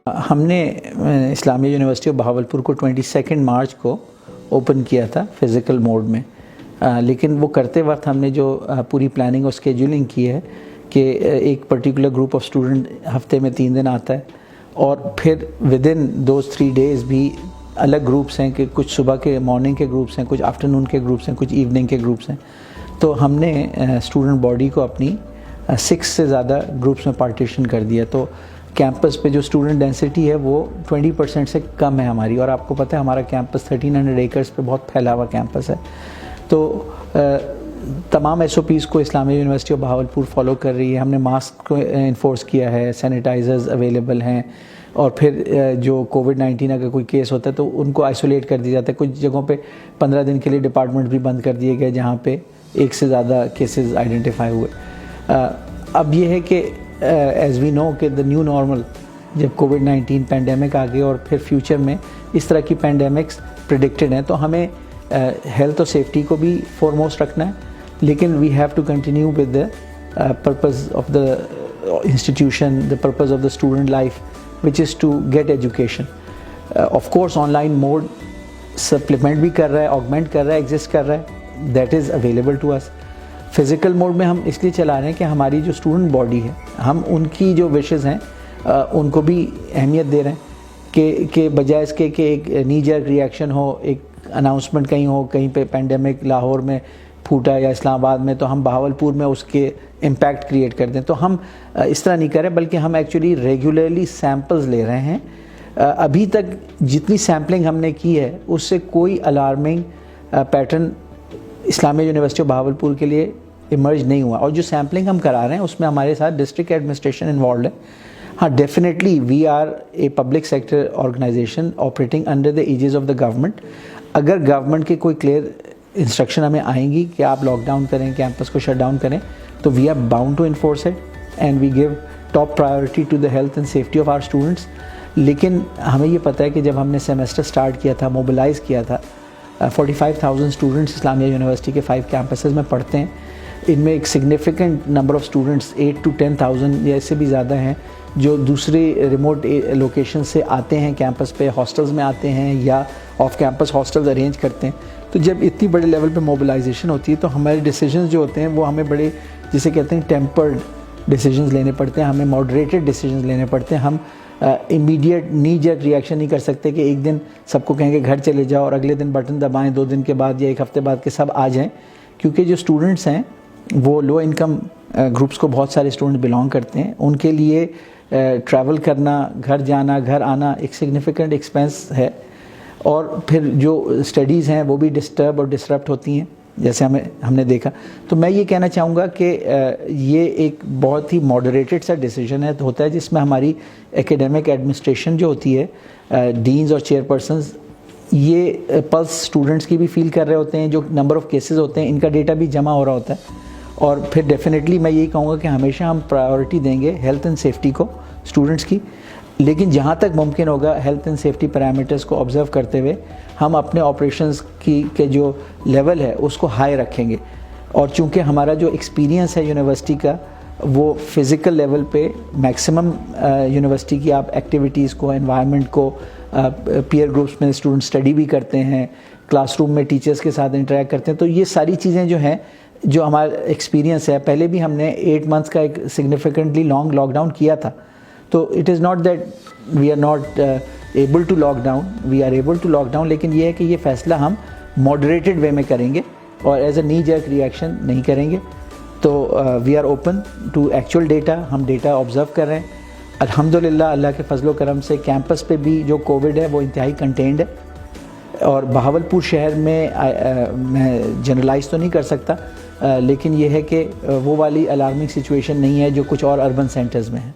ہم نے اسلامیہ university of Bahawalpur کو 22 مارچ کو اوپن کیا تھا فزیکل موڈ میں، لیکن وہ کرتے وقت ہم نے جو پوری پلاننگ اور اسکیجولنگ کی ہے کہ ایک پرٹیکولر گروپ آف اسٹوڈنٹ ہفتے میں 3 دن آتا ہے، اور پھر ودن دوز 3 days بھی الگ گروپس ہیں کہ کچھ صبح کے مارننگ کے گروپس ہیں، کچھ آفٹرنون کے گروپس ہیں، کچھ ایوننگ کے گروپس ہیں. تو ہم نے اسٹوڈنٹ باڈی کو اپنی 6 سے زیادہ گروپس میں پارٹیشن کر دیا. تو کیمپس پہ جو اسٹوڈنٹ ڈینسٹی ہے وہ 20% سے کم ہے ہماری، اور آپ کو پتہ ہے ہمارا کیمپس 1300 ایکرز پہ بہت پھیلا ہوا کیمپس ہے. تو تمام SOPs کو اسلامیہ یونیورسٹی آف بہاولپور فالو کر رہی ہے. ہم نے ماسک کو انفورس کیا ہے، سینیٹائزرز اویلیبل ہیں، اور پھر جو کووڈ-19 اگر کوئی کیس ہوتا ہے تو ان کو آئسولیٹ کر دیا جاتا ہے. کچھ جگہوں پہ 15 دن کے لیے ڈپارٹمنٹ بھی بند کر دیے گئے جہاں پہ 1 سے زیادہ کیسز آئیڈینٹیفائی ہوئے. اب یہ ہے کہ ایز وی نو کہ دا نیو نارمل، جب کووڈ-19 پینڈیمک آ گئی اور پھر فیوچر میں اس طرح کی پینڈیمکس پریڈکٹڈ ہیں، تو ہمیں ہیلتھ اور سیفٹی کو بھی فورموسٹ رکھنا ہے، لیکن we have to continue with the purpose of the institution, the purpose of the student life which is to get education. Of course online mode supplement بھی کر رہا ہے، آگمنٹ کر رہا ہے، ایگزسٹ کر رہا ہے، that is available to us. Physical mode میں ہم اس لیے چلا رہے ہیں کہ ہماری جو اسٹوڈنٹ باڈی ہے، ہم ان کی جو وشز ہیں ان کو بھی اہمیت دے رہے ہیں کہ بجائے اس کے کہ ایک نی جرک ریئیکشن ہو، ایک اناؤنسمنٹ کہیں ہو، کہیں پہ پینڈیمک لاہور میں پھوٹا یا اسلام آباد میں، تو ہم بہاولپور میں اس کے امپیکٹ کریٹ کر دیں. تو ہم اس طرح نہیں کر رہے، بلکہ ہم ایکچولی ریگولرلی سیمپلز لے رہے ہیں. ابھی تک جتنی سیمپلنگ ہم نے کی ہے اس سے کوئی alarming pattern Islamia university of Bahawalpur کے لیے ایمرج نہیں ہوا. اور جو سیمپلنگ ہم کرا رہے ہیں اس میں ہمارے ساتھ ڈسٹرکٹ ایڈمنسٹریشن انوالوڈ ہے. ہاں definitely we are a public sector organisation operating under the aegis of the government. اگر گورنمنٹ کے کوئی کلیئر انسٹرکشن ہمیں آئیں گی کہ آپ لاک ڈاؤن کریں، کیمپس کو شٹ ڈاؤن کریں، تو we are bound to enforce it and we give top priority to the health and safety of our students. لیکن ہمیں یہ پتہ ہے کہ جب ہم نے سیمسٹر سٹارٹ کیا تھا، موبلائز کیا تھا، 45,000 اسٹوڈنٹس اسلامیہ یونیورسٹی کے 5 کیمپسز میں پڑھتے ہیں. ان میں ایک significant number of students 8 to 10,000 یا اس سے بھی زیادہ ہیں جو دوسرے ریموٹ لوکیشن سے آتے ہیں کیمپس پہ، ہاسٹلز میں آتے ہیں یا آف کیمپس ہاسٹلز ارینج کرتے ہیں. تو جب اتنی بڑے لیول پہ موبلائزیشن ہوتی ہے تو ہمارے ڈیسیجنز جو ہوتے ہیں وہ ہمیں بڑے، جسے کہتے ہیں ٹیمپرڈ ڈیسیجنز لینے پڑتے ہیں، ہمیں ماڈریٹڈ ڈیسیجنز لینے پڑتے ہیں. ہم امیڈیٹ نی جرک ریئیکشن نہیں کر سکتے کہ ایک دن سب کو کہیں گے گھر چلے جاؤ اور اگلے دن بٹن دبائیں 2 دن کے بعد یا 1 ہفتے بعد کے سب آ جائیں. کیونکہ جو اسٹوڈنٹس ہیں وہ لو انکم گروپس کو بہت سارے اسٹوڈنٹ بلانگ کرتے ہیں. ان کے لیے ٹریول کرنا، گھر جانا، گھر آنا ایک سگنیفیکنٹ ایکسپینس ہے، اور پھر جو اسٹڈیز ہیں وہ بھی ڈسٹرب اور ڈسرپٹ ہوتی ہیں جیسے ہم نے دیکھا. تو میں یہ کہنا چاہوں گا کہ یہ ایک بہت ہی ماڈریٹڈ سا ڈیسیجن ہوتا ہے جس میں ہماری ایکیڈیمک ایڈمنسٹریشن جو ہوتی ہے، ڈینز اور چیئر پرسنز، یہ پلس اسٹوڈنٹس کی بھی فیل کر رہے ہوتے ہیں. جو نمبر آف کیسز ہوتے ہیں ان کا ڈیٹا بھی جمع ہو رہا ہوتا ہے. اور پھر ڈیفینیٹلی میں یہی کہوں گا کہ ہمیشہ ہم پرائیورٹی دیں گے ہیلتھ اینڈ سیفٹی کو اسٹوڈنٹس کی، لیکن جہاں تک ممکن ہوگا ہیلتھ اینڈ سیفٹی پیرامیٹرز کو آبزرو کرتے ہوئے ہم اپنے آپریشنز کے جو لیول ہے اس کو ہائی رکھیں گے. اور چونکہ ہمارا جو ایکسپیرینس ہے یونیورسٹی کا وہ فزیکل لیول پہ میکسیمم یونیورسٹی کی آپ ایکٹیویٹیز کو، انوائرمنٹ کو، پیئر گروپس میں اسٹوڈنٹ اسٹڈی بھی کرتے ہیں، کلاس روم میں ٹیچرز کے ساتھ انٹریکٹ کرتے ہیں. تو یہ ساری چیزیں جو ہیں، جو ہمارا ایکسپیرینس ہے، پہلے بھی ہم نے 8 months کا ایک سگنیفیکنٹلی لانگ لاک ڈاؤن کیا تھا. تو it is not that we are not able to lock down, we are able to lock down. لیکن یہ ہے کہ یہ فیصلہ ہم ماڈریٹڈ وے میں کریں گے اور ایز اے نی جرک ریئیکشن نہیں کریں گے. تو we are open to actual data. ہم ڈیٹا آبزرو کر رہے ہیں. الحمدللہ اللہ کے فضل و کرم سے کیمپس پہ بھی جو کووڈ ہے وہ انتہائی کنٹینڈ ہے. اور بہاولپور شہر میں جنرلائز تو نہیں کر سکتا، لیکن یہ ہے کہ وہ والی الارمنگ سچویشن نہیں ہے جو کچھ اور اربن سینٹرز میں ہے.